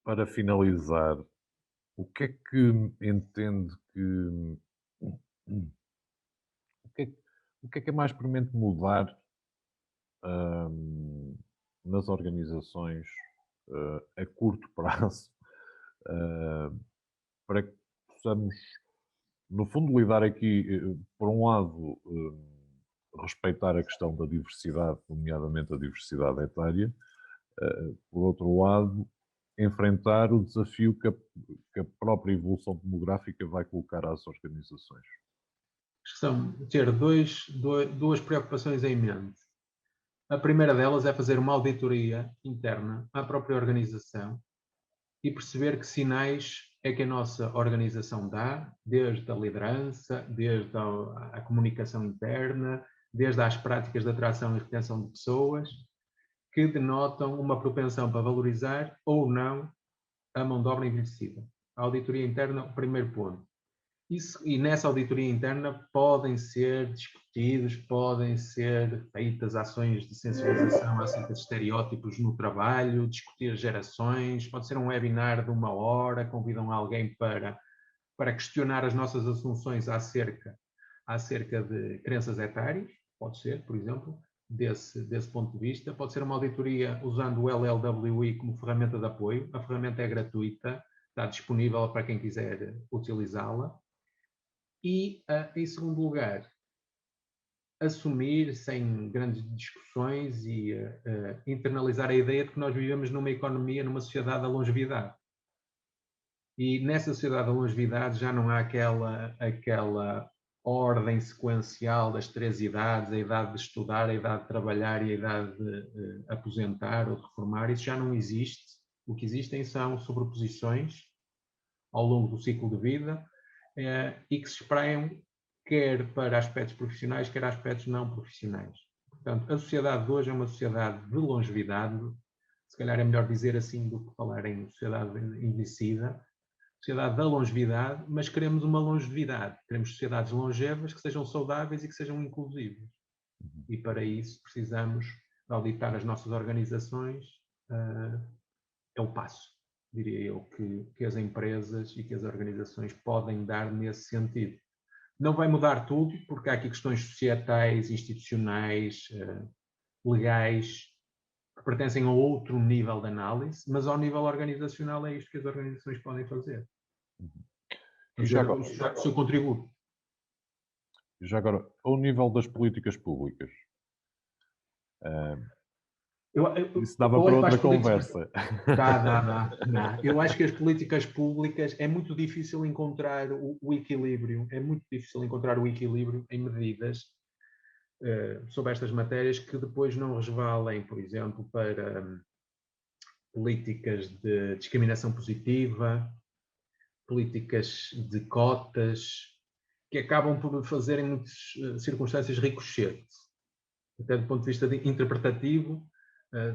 para finalizar, o que é que entende que o que é, o que é mais premente mudar hum, nas organizações a curto prazo ah, para que possamos, no fundo, lidar aqui, por um lado, respeitar a questão da diversidade, nomeadamente a diversidade etária, por outro lado, enfrentar o desafio que a própria evolução demográfica vai colocar às organizações. São ter duas preocupações em mente. A primeira delas é fazer uma auditoria interna à própria organização e perceber que sinais é que a nossa organização dá, desde a liderança, desde a comunicação interna, desde as práticas de atração e retenção de pessoas, que denotam uma propensão para valorizar ou não a mão de obra envelhecida. A auditoria interna, o primeiro ponto. Isso, e nessa auditoria interna podem ser discutidos, podem ser feitas ações de sensibilização acerca de estereótipos no trabalho, discutir gerações, pode ser um webinar de 1 hora, convidam alguém para questionar as nossas assunções acerca de crenças etárias, pode ser, por exemplo, desse ponto de vista. Pode ser uma auditoria usando o LLWI como ferramenta de apoio, a ferramenta é gratuita, está disponível para quem quiser utilizá-la. E, em segundo lugar, assumir, sem grandes discussões, e internalizar a ideia de que nós vivemos numa economia, numa sociedade da longevidade. E nessa sociedade da longevidade já não há aquela ordem sequencial das 3 idades, a idade de estudar, a idade de trabalhar e a idade de aposentar ou de reformar. Isso já não existe. O que existem são sobreposições ao longo do ciclo de vida e que se espraiam quer para aspectos profissionais, quer aspectos não profissionais. Portanto, a sociedade de hoje é uma sociedade de longevidade, se calhar é melhor dizer assim do que falar em sociedade envelhecida, sociedade da longevidade, mas queremos uma longevidade, queremos sociedades longevas que sejam saudáveis e que sejam inclusivas. E para isso precisamos auditar as nossas organizações, é o passo, diria eu, que as empresas e que as organizações podem dar nesse sentido. Não vai mudar tudo, porque há aqui questões societais, institucionais, legais, que pertencem a outro nível de análise, mas ao nível organizacional é isto que as organizações podem fazer. E já Fazer agora, o seu contributo. ao nível das políticas públicas, ah, isso Eu dava para olho para as outra políticas. conversa. Dá. Eu acho que as políticas públicas é muito difícil encontrar o equilíbrio, é muito difícil encontrar o equilíbrio em medidas sobre estas matérias que depois não resvalem, por exemplo, para políticas de discriminação positiva, políticas de cotas, que acabam por fazer em muitas circunstâncias ricochete. Até do ponto de vista interpretativo,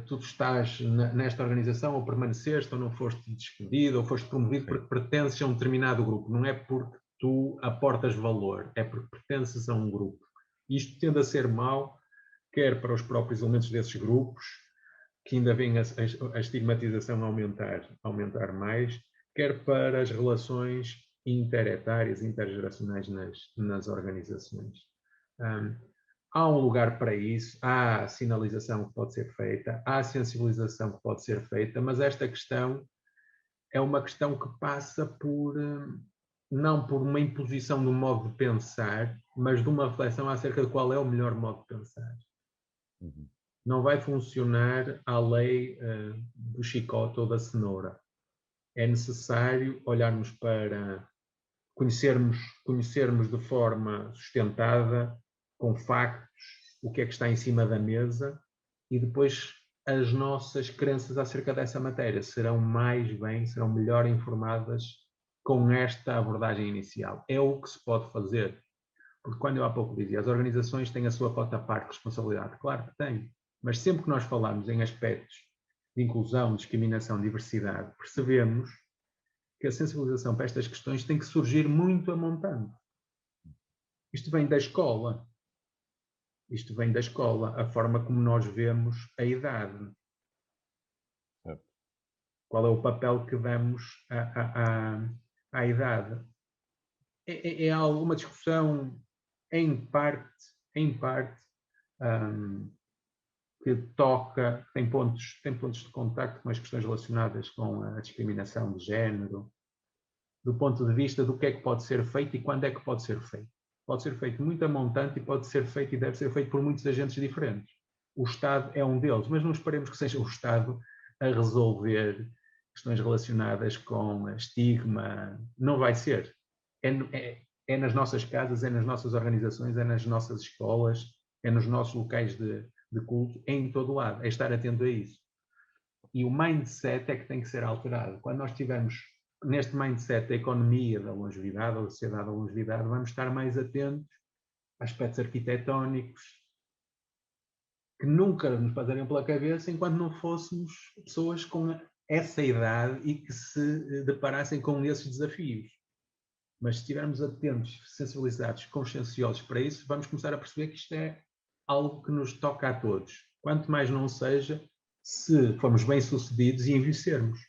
tu estás nesta organização ou permaneceste ou não foste despedido ou foste promovido Sim. porque pertences a um determinado grupo. Não é porque tu aportas valor, é porque pertences a um grupo. Isto tende a ser mau, quer para os próprios elementos desses grupos, que ainda vem a estigmatização aumentar mais, quer para as relações interetárias, intergeracionais nas organizações. Um, há um lugar para isso, há sinalização que pode ser feita, há sensibilização que pode ser feita, mas esta questão é uma questão que passa por, não por uma imposição de um modo de pensar, mas de uma reflexão acerca de qual é o melhor modo de pensar. Uhum. Não vai funcionar a lei do chicote ou da cenoura. É necessário olharmos para conhecermos de forma sustentada, com factos, o que é que está em cima da mesa e depois as nossas crenças acerca dessa matéria serão serão melhor informadas com esta abordagem inicial. É o que se pode fazer. Porque quando eu há pouco dizia, as organizações têm a sua cota parte de responsabilidade. Claro que têm. Mas sempre que nós falamos em aspectos de inclusão, discriminação, diversidade, percebemos que a sensibilização para estas questões tem que surgir muito a montante. Isto vem da escola. Isto vem da escola, a forma como nós vemos a idade. Certo. Qual é o papel que damos à idade? É alguma discussão, em parte, que toca, tem pontos de contacto com as questões relacionadas com a discriminação de género, do ponto de vista do que é que pode ser feito e quando é que pode ser feito. Pode ser feito muito a montante e pode ser feito e deve ser feito por muitos agentes diferentes. O Estado é um deles, mas não esperemos que seja o Estado a resolver questões relacionadas com estigma. Não vai ser. É nas nossas casas, é nas nossas organizações, é nas nossas escolas, é nos nossos locais de culto, é em todo lado. É estar atento a isso. E o mindset é que tem que ser alterado. Quando nós estivermos neste mindset da economia da longevidade, da sociedade da longevidade, vamos estar mais atentos a aspectos arquitetónicos que nunca nos passariam pela cabeça enquanto não fôssemos pessoas com essa idade e que se deparassem com esses desafios. Mas se estivermos atentos, sensibilizados, conscienciosos para isso, vamos começar a perceber que isto é algo que nos toca a todos. Quanto mais não seja, se formos bem-sucedidos e envelhecermos.